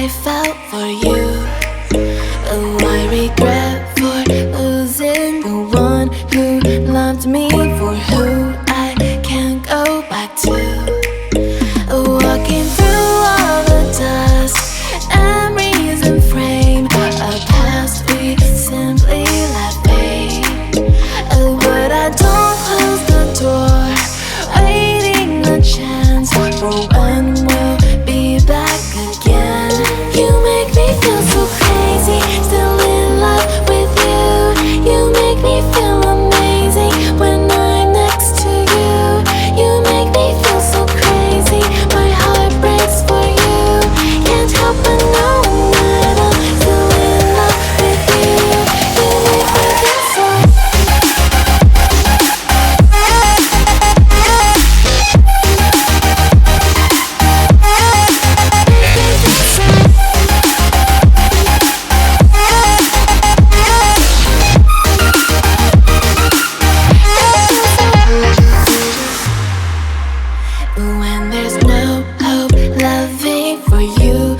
I felt for you. Oh, I regret for losing the one who loved me, for who I can't go back to. Walking through all the dust, memories and frame, a past we simply let fade. Oh, but I don't close the door, waiting a chance for when we'll be back again. You make me feel so crazy, still in love with you. You make me feel amazing when I'm next to you. You make me feel so crazy, my heart breaks for you. Can't help but know that I'm still in love with you. You make me feel so. When there's no hope loving for you,